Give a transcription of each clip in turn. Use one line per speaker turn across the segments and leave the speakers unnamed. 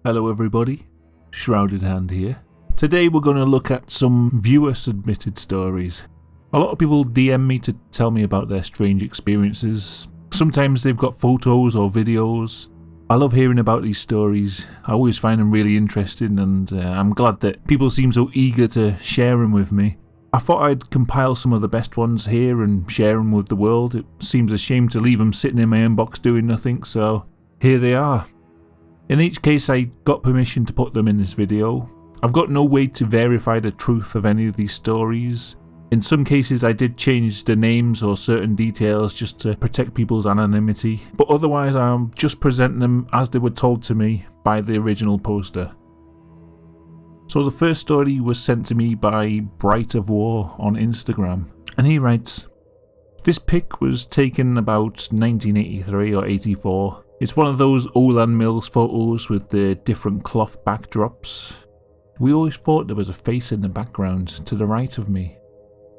Hello everybody, Shrouded Hand here. Today we're going to look at some viewer submitted stories. A lot of people DM me to tell me about their strange experiences. Sometimes they've got photos or videos. I love hearing about these stories. I always find them really interesting, and I'm glad that people seem so eager to share them with me. I thought I'd compile some of the best ones here and share them with the world. It seems a shame to leave them sitting in my inbox doing nothing, so here they are. In each case, I got permission to put them in this video. I've got no way to verify the truth of any of these stories. In some cases I did change the names or certain details just to protect people's anonymity, but otherwise I'm just presenting them as they were told to me by the original poster. So the first story was sent to me by Bright of War on Instagram, and he writes, "This pic was taken about 1983 or 84. It's one of those Olan Mills photos with the different cloth backdrops. We always thought there was a face in the background to the right of me.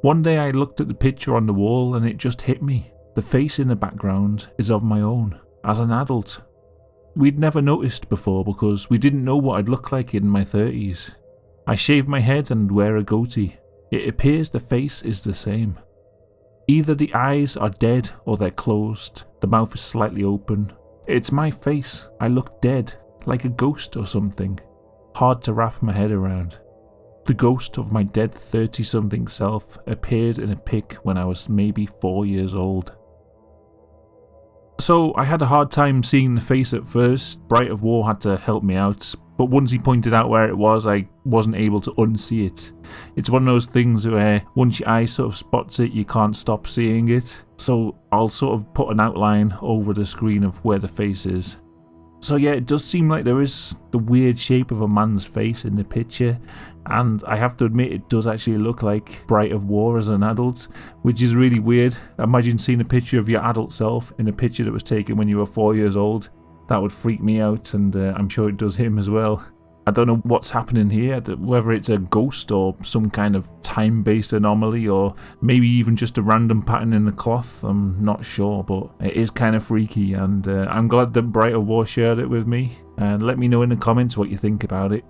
One day I looked at the picture on the wall and it just hit me. The face in the background is of my own, as an adult. We'd never noticed before because we didn't know what I'd look like in my 30s. I shave my head and wear a goatee. It appears the face is the same. Either the eyes are dead or they're closed. The mouth is slightly open. It's my face. I look dead, like a ghost or something. Hard to wrap my head around. The ghost of my dead 30-something self appeared in a pic when I was maybe 4 years old." So I had a hard time seeing the face at first. Bright of War had to help me out, but once he pointed out where it was, I wasn't able to unsee it. It's one of those things where once your eye sort of spots it, you can't stop seeing it. So I'll sort of put an outline over the screen of where the face is. So yeah, it does seem like there is the weird shape of a man's face in the picture, and I have to admit it does actually look like Bright of War as an adult, which is really weird. Imagine seeing a picture of your adult self in a picture that was taken when you were 4 years old. That would freak me out, and I'm sure it does him as well. I don't know what's happening here, whether it's a ghost or some kind of time-based anomaly, or maybe even just a random pattern in the cloth. I'm not sure, but it is kind of freaky, and I'm glad that Bright of War shared it with me. And let me know in the comments what you think about it.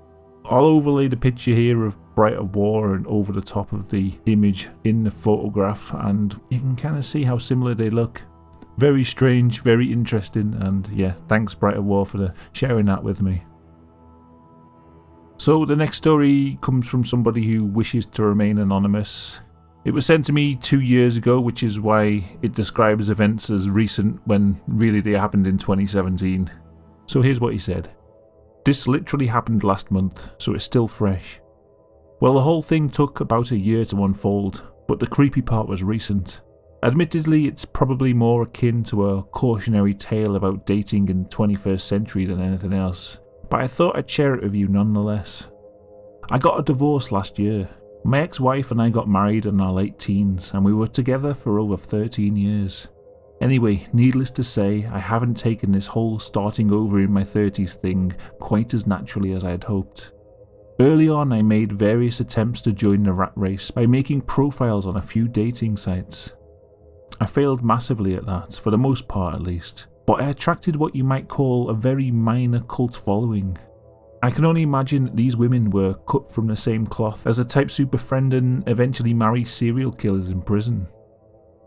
I'll overlay the picture here of Bright of War and over the top of the image in the photograph, and you can kind of see how similar they look. Very strange, very interesting, and yeah, thanks Bright of War for sharing that with me. So the next story comes from somebody who wishes to remain anonymous. It was sent to me 2 years ago, which is why it describes events as recent when really they happened in 2017. So here's what he said. "This literally happened last month, so it's still fresh. Well, the whole thing took about a year to unfold, but the creepy part was recent. Admittedly, it's probably more akin to a cautionary tale about dating in the 21st century than anything else, but I thought I'd share it with you nonetheless. I got a divorce last year. My ex-wife and I got married in our late teens, and we were together for over 13 years. Anyway, needless to say, I haven't taken this whole starting over in my 30s thing quite as naturally as I had hoped. Early on, I made various attempts to join the rat race by making profiles on a few dating sites. I failed massively at that, for the most part at least, but I attracted what you might call a very minor cult following. I can only imagine that these women were cut from the same cloth as the types who befriend and eventually marry serial killers in prison.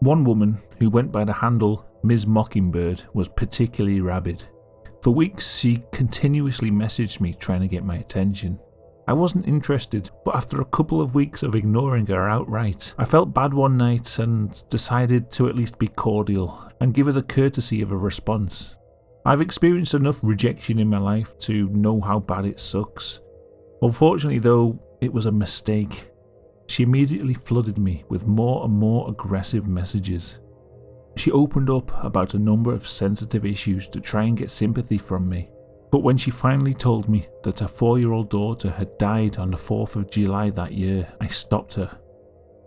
One woman, who went by the handle Ms. Mockingbird, was particularly rabid. For weeks she continuously messaged me trying to get my attention. I wasn't interested, but after a couple of weeks of ignoring her outright, I felt bad one night and decided to at least be cordial and give her the courtesy of a response. I've experienced enough rejection in my life to know how bad it sucks. Unfortunately though, it was a mistake. She immediately flooded me with more and more aggressive messages. She opened up about a number of sensitive issues to try and get sympathy from me. But when she finally told me that her 4-year-old daughter had died on the 4th of July that year, I stopped her.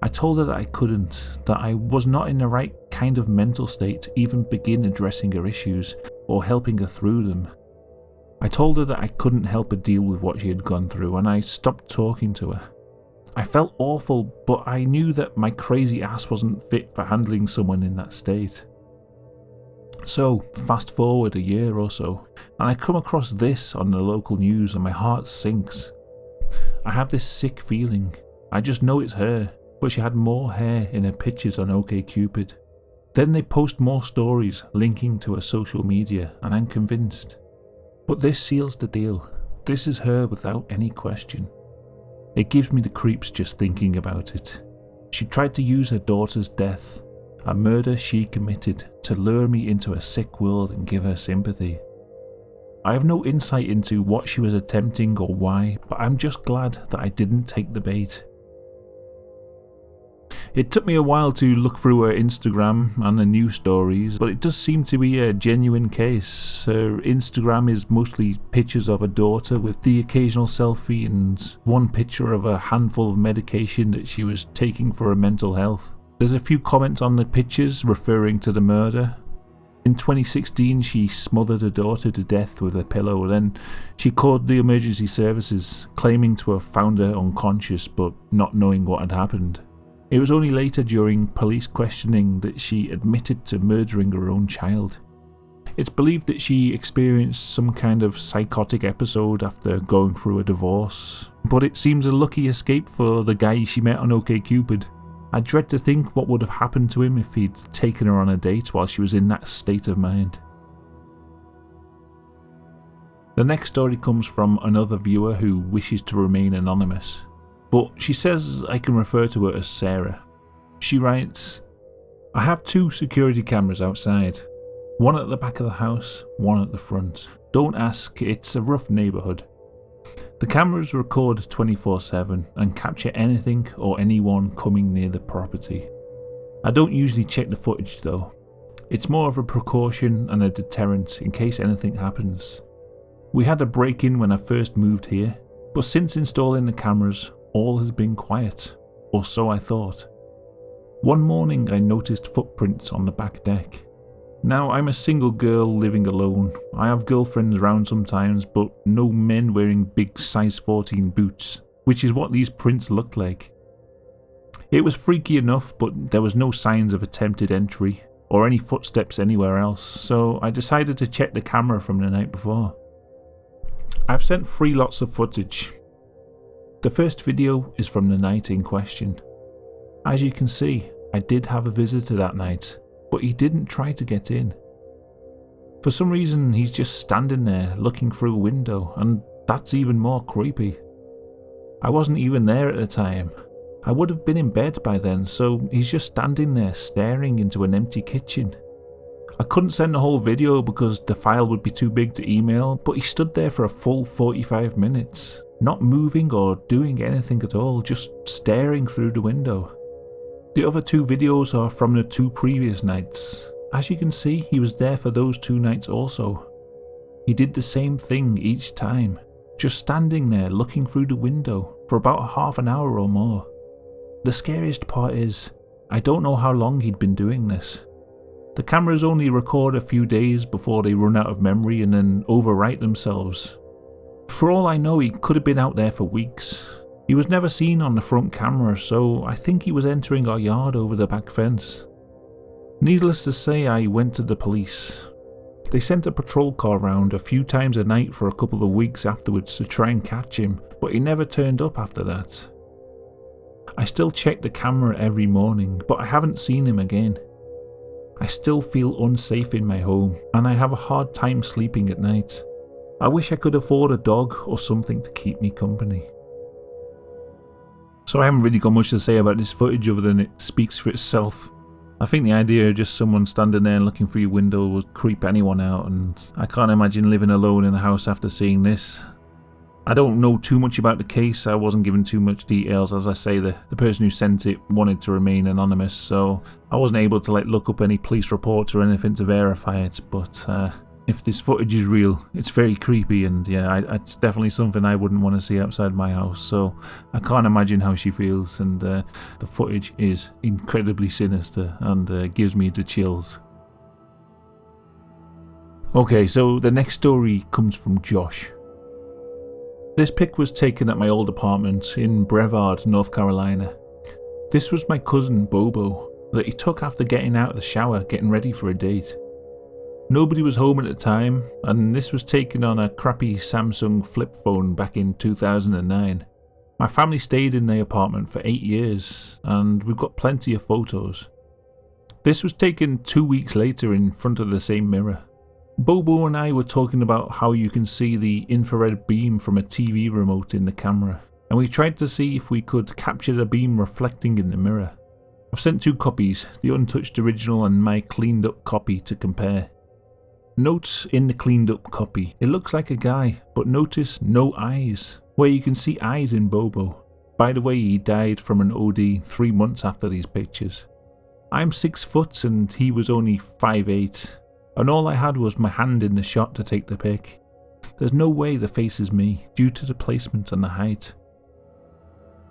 I told her that I couldn't, that I was not in the right kind of mental state to even begin addressing her issues or helping her through them. I told her that I couldn't help her deal with what she had gone through, and I stopped talking to her. I felt awful, but I knew that my crazy ass wasn't fit for handling someone in that state. So, fast forward a year or so, and I come across this on the local news and my heart sinks. I have this sick feeling. I just know it's her, but she had more hair in her pictures on OkCupid. Then they post more stories linking to her social media, and I'm convinced. But this seals the deal. This is her without any question. It gives me the creeps just thinking about it. She tried to use her daughter's death, a murder she committed, to lure me into a sick world and give her sympathy. I have no insight into what she was attempting or why, but I'm just glad that I didn't take the bait. It took me a while to look through her Instagram and the news stories, but it does seem to be a genuine case. Her Instagram is mostly pictures of her daughter with the occasional selfie and one picture of a handful of medication that she was taking for her mental health. There's a few comments on the pictures referring to the murder. In 2016, she smothered her daughter to death with a pillow. Then she called the emergency services, claiming to have found her unconscious but not knowing what had happened. It was only later during police questioning that she admitted to murdering her own child. It's believed that she experienced some kind of psychotic episode after going through a divorce, but it seems a lucky escape for the guy she met on OkCupid. I dread to think what would have happened to him if he'd taken her on a date while she was in that state of mind. The next story comes from another viewer who wishes to remain anonymous, but she says I can refer to her as Sarah. She writes, I have 2 security cameras outside, one at the back of the house, one at the front. Don't ask, it's a rough neighbourhood. The cameras record 24/7 and capture anything or anyone coming near the property. I don't usually check the footage though. It's more of a precaution and a deterrent in case anything happens. We had a break-in when I first moved here, but since installing the cameras, all has been quiet, or so I thought. One morning I noticed footprints on the back deck. Now, I'm a single girl living alone. I have girlfriends around sometimes, but no men wearing big size 14 boots, which is what these prints looked like. It was freaky enough, but there was no signs of attempted entry or any footsteps anywhere else, so I decided to check the camera from the night before. I've sent 3 lots of footage. The first video is from the night in question. As you can see, I did have a visitor that night, but he didn't try to get in. For some reason, he's just standing there looking through a window, and that's even more creepy. I wasn't even there at the time. I would have been in bed by then, so he's just standing there staring into an empty kitchen. I couldn't send the whole video because the file would be too big to email, but he stood there for a full 45 minutes, not moving or doing anything at all, just staring through the window. The other 2 videos are from the 2 previous nights. As you can see, he was there for those 2 nights also. He did the same thing each time, just standing there looking through the window for about half an hour or more. The scariest part is, I don't know how long he'd been doing this. The cameras only record a few days before they run out of memory and then overwrite themselves. For all I know, he could have been out there for weeks. He was never seen on the front camera, so I think he was entering our yard over the back fence. Needless to say, I went to the police. They sent a patrol car round a few times a night for a couple of weeks afterwards to try and catch him, but he never turned up after that. I still check the camera every morning, but I haven't seen him again. I still feel unsafe in my home, and I have a hard time sleeping at night. I wish I could afford a dog or something to keep me company. So I haven't really got much to say about this footage other than it speaks for itself. I think the idea of just someone standing there and looking through your window would creep anyone out, and I can't imagine living alone in a house after seeing this. I don't know too much about the case. I wasn't given too much details. As I say, the person who sent it wanted to remain anonymous, so I wasn't able to look up any police reports or anything to verify it, but if this footage is real, it's very creepy, and yeah, it's definitely something I wouldn't want to see outside my house, so I can't imagine how she feels, and the footage is incredibly sinister and gives me the chills. Okay, so the next story comes from Josh. This pic was taken at my old apartment in Brevard, North Carolina. This was my cousin Bobo that he took after getting out of the shower getting ready for a date. Nobody was home at the time, and this was taken on a crappy Samsung flip phone back in 2009. My family stayed in the apartment for 8 years, and we've got plenty of photos. This was taken 2 weeks later in front of the same mirror. Bobo and I were talking about how you can see the infrared beam from a TV remote in the camera, and we tried to see if we could capture the beam reflecting in the mirror. I've sent 2 copies, the untouched original and my cleaned up copy, to compare. Notes in the cleaned up copy, it looks like a guy, but notice no eyes, where you can see eyes in Bobo. By the way, he died from an OD 3 months after these pictures. I'm 6 foot and he was only 5'8", and all I had was my hand in the shot to take the pic. There's no way the face is me, due to the placement and the height.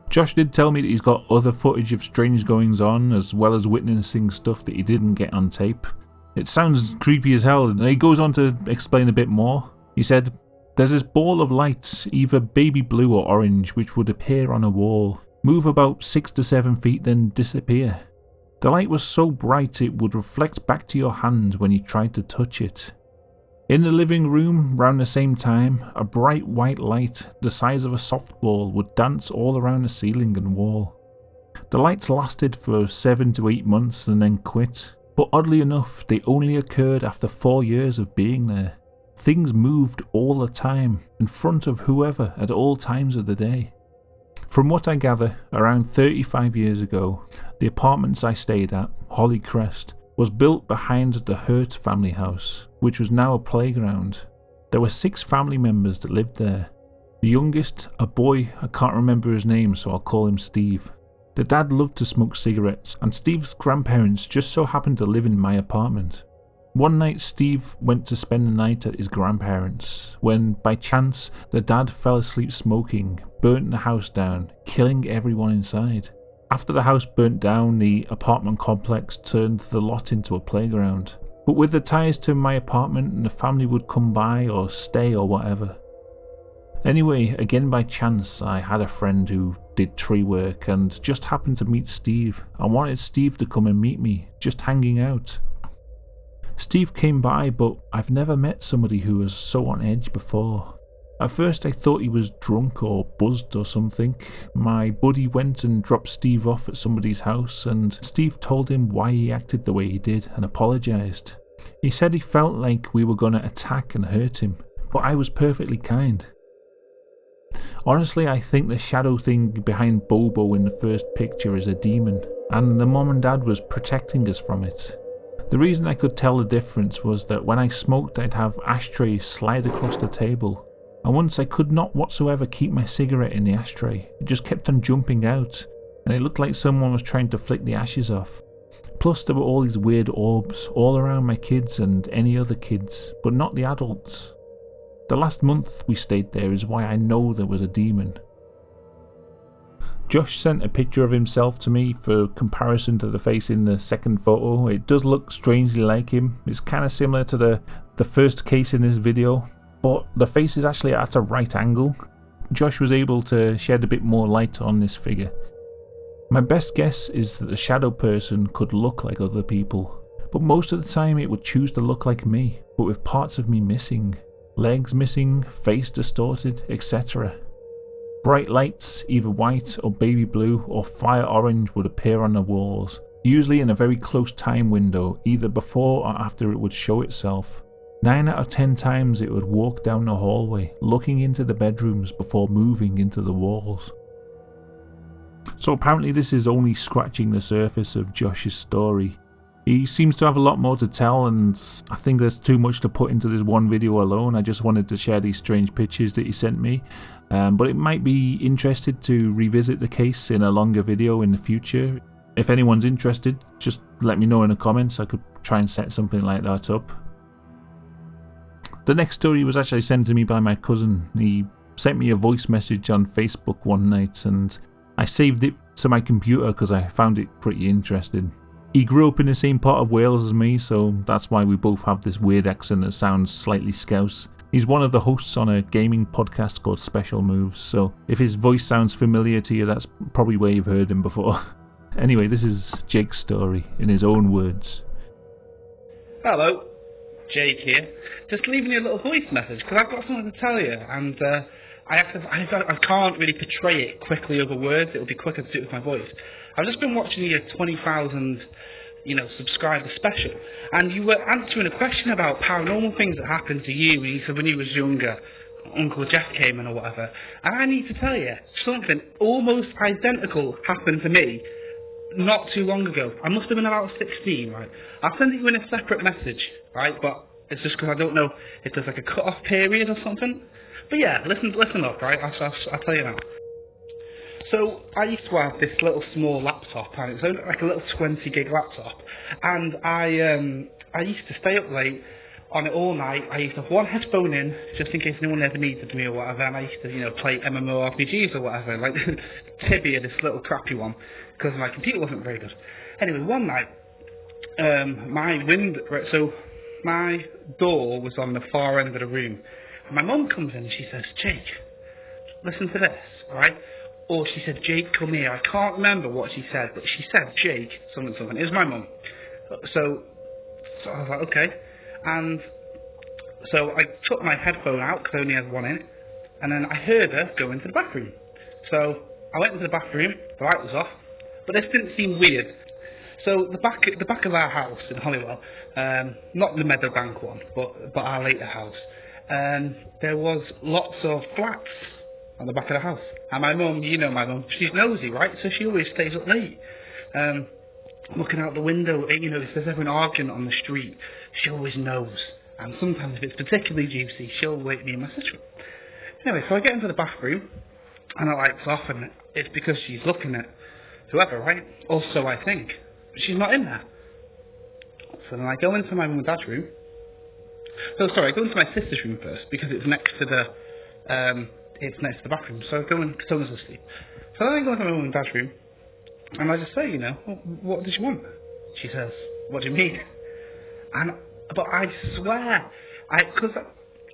Josh did tell me that he's got other footage of strange goings on, as well as witnessing stuff that he didn't get on tape. It sounds creepy as hell, and he goes on to explain a bit more. He said, "There's this ball of lights, either baby blue or orange, which would appear on a wall, move about 6 to 7 feet, then disappear. The light was so bright it would reflect back to your hand when you tried to touch it. In the living room, round the same time, a bright white light the size of a softball would dance all around the ceiling and wall. The lights lasted for 7 to 8 months and then quit. But oddly enough, they only occurred after 4 years of being there. Things moved all the time, in front of whoever at all times of the day. From what I gather, around 35 years ago, the apartments I stayed at, Holly Crest, was built behind the Hurt family house, which was now a playground. There were 6 family members that lived there. The youngest, a boy, I can't remember his name, so I'll call him Steve. The dad loved to smoke cigarettes, and Steve's grandparents just so happened to live in my apartment. One night Steve went to spend the night at his grandparents', when by chance the dad fell asleep smoking, burnt the house down, killing everyone inside. After the house burnt down, the apartment complex turned the lot into a playground. But with the ties to my apartment, the family would come by or stay or whatever. Anyway, again by chance, I had a friend who did tree work and just happened to meet Steve. I wanted Steve to come and meet me, just hanging out. Steve came by, but I've never met somebody who was so on edge before. At first I thought he was drunk or buzzed or something. My buddy went and dropped Steve off at somebody's house, and Steve told him why he acted the way he did and apologised. He said he felt like we were going to attack and hurt him, but I was perfectly kind. Honestly, I think the shadow thing behind Bobo in the first picture is a demon, and the mom and dad was protecting us from it. The reason I could tell the difference was that when I smoked I'd have ashtrays slide across the table, and once I could not whatsoever keep my cigarette in the ashtray. It just kept on jumping out, and it looked like someone was trying to flick the ashes off. Plus there were all these weird orbs all around my kids and any other kids, but not the adults. The last month we stayed there is why I know there was a demon. Josh sent a picture of himself to me for comparison to the face in the second photo. It does look strangely like him. It's kind of similar to the first case in this video, but the face is actually at a right angle. Josh was able to shed a bit more light on this figure. My best guess is that the shadow person could look like other people, but most of the time it would choose to look like me, but with parts of me missing. Legs missing, face distorted, etc. Bright lights, either white or baby blue or fire orange, would appear on the walls, usually in a very close time window, either before or after it would show itself. 9 out of 10 times it would walk down the hallway, looking into the bedrooms before moving into the walls. So apparently this is only scratching the surface of Josh's story. He seems to have a lot more to tell, and I think there's too much to put into this one video alone. I just wanted to share these strange pictures that he sent me, but it might be interested to revisit the case in a longer video in the future. If anyone's interested, just let me know in the comments. I could try and set something like that up. The next story was actually sent to me by my cousin. He sent me a voice message on Facebook one night, and I saved it to my computer because I found it pretty interesting. He grew up in the same part of Wales as me, so that's why we both have this weird accent that sounds slightly Scouse. He's one of the hosts on a gaming podcast called Special Moves, so if his voice sounds familiar to you, that's probably where you've heard him before. Anyway, this is Jake's story in his own words.
Hello. Jake here. Just leaving you a little voice message, because I've got something to tell you, and I can't really portray it quickly over words. It'll be quicker to do it with my voice. I've just been watching your 20,000, subscriber special, and you were answering a question about paranormal things that happened to you, and you said when you was younger, Uncle Jeff came in or whatever, and I need to tell you, something almost identical happened to me not too long ago. I must have been about 16, right? I'll send it you in a separate message, right? But it's just because I don't know if there's like a cut-off period or something. But yeah, listen up, right? I'll tell you now. So I used to have this little small laptop, and it was only like a little 20 gig laptop, and I used to stay up late on it all night. I used to have one headphone in, just in case anyone ever needed me or whatever, and I used to, play MMORPGs or whatever, like Tibia, this little crappy one, because my computer wasn't very good. Anyway, one night, my door was on the far end of the room, and my mum comes in and she says, "Jake, listen to this," right? Or she said, "Jake, come here." I can't remember what she said, but she said, "Jake, something. It was my mum. So I was like, okay. And so I took my headphone out, because I only had one in, and then I heard her go into the bathroom. So I went into the bathroom, the light was off, but this didn't seem weird. So the back of our house in Halliwell, not the Meadowbank one, but our later house, there was lots of flats on the back of the house. And my mum, my mum, she's nosy, right? So she always stays up late, looking out the window. If there's ever an argument on the street, she always knows. And sometimes if it's particularly juicy, she'll wake me in my sister. Anyway, so I get into the bathroom, and the light's off, and it's because she's looking at whoever, right? Also, I think. But she's not in there. So then I go into my mum and dad's room. I go into my sister's room first, because it's next to the bathroom. So I go in, someone's asleep. So then I go into my mum and dad's room, and I just say, what does she want? She says, "What do you mean?" But I swear, because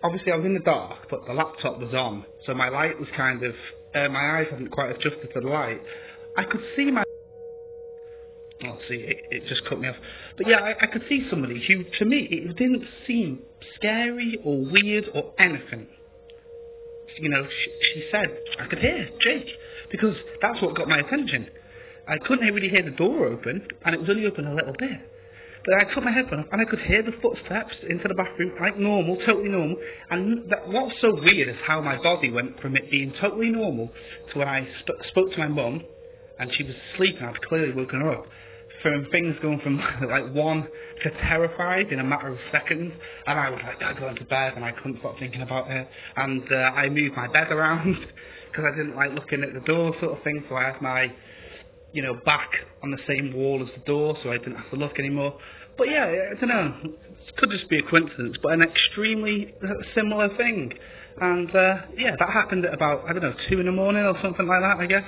obviously I was in the dark, but the laptop was on, so my light was kind of, my eyes hadn't quite adjusted to the light. I could see it just cut me off. But yeah, I could see somebody who, to me, it didn't seem scary or weird or anything. She said, I could hear Jake, because that's what got my attention. I couldn't really hear the door open, and it was only open a little bit. But I took my headphone off, and I could hear the footsteps into the bathroom, like normal, totally normal. And what's so weird is how my body went from it being totally normal to when I spoke to my mum, and she was asleep, and I'd clearly woken her up, from things going from like 1 to terrified in a matter of seconds. And I was like, I go into bed, and I couldn't stop thinking about it. And I moved my bed around, because I didn't like looking at the door sort of thing, so I had my back on the same wall as the door, so I didn't have to look anymore. But yeah, I don't know, it could just be a coincidence, but an extremely similar thing. And yeah, that happened at about, 2 in the morning or something like that, I guess.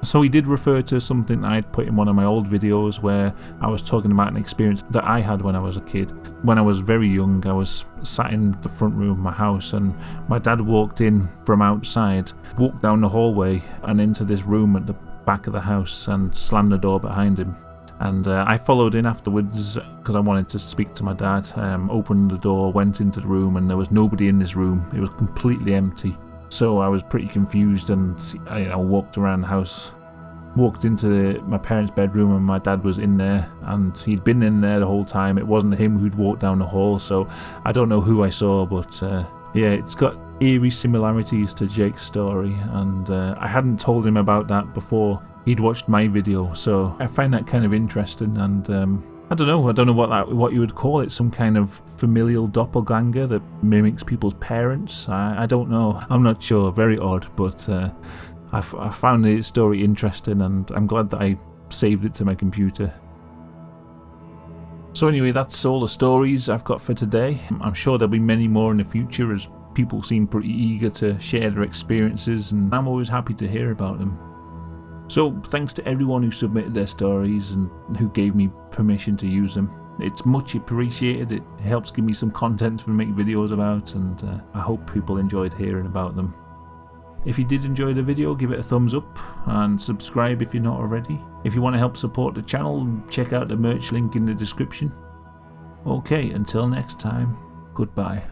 So he did refer to something I'd put in one of my old videos where I was talking about an experience that I had when I was a kid. When I was very young, I was sat in the front room of my house, and my dad walked in from outside, walked down the hallway and into this room at the back of the house and slammed the door behind him. And I followed in afterwards because I wanted to speak to my dad. Opened the door, went into the room, and there was nobody in this room. It was completely empty. So I was pretty confused, and I walked around the house, walked into my parents' bedroom, and my dad was in there, and he'd been in there the whole time. It wasn't him who'd walked down the hall, so I don't know who I saw, but yeah, it's got eerie similarities to Jake's story, and I hadn't told him about that before he'd watched my video, so I find that kind of interesting. And I don't know what you would call it, some kind of familial doppelganger that mimics people's parents. I don't know, I'm not sure, very odd, but I found the story interesting, and I'm glad that I saved it to my computer. So anyway, that's all the stories I've got for today. I'm sure there'll be many more in the future, as people seem pretty eager to share their experiences, and I'm always happy to hear about them. So thanks to everyone who submitted their stories and who gave me permission to use them. It's much appreciated. It helps give me some content to make videos about, and I hope people enjoyed hearing about them. If you did enjoy the video, give it a thumbs up and subscribe if you're not already. If you want to help support the channel, check out the merch link in the description. Okay, until next time, goodbye.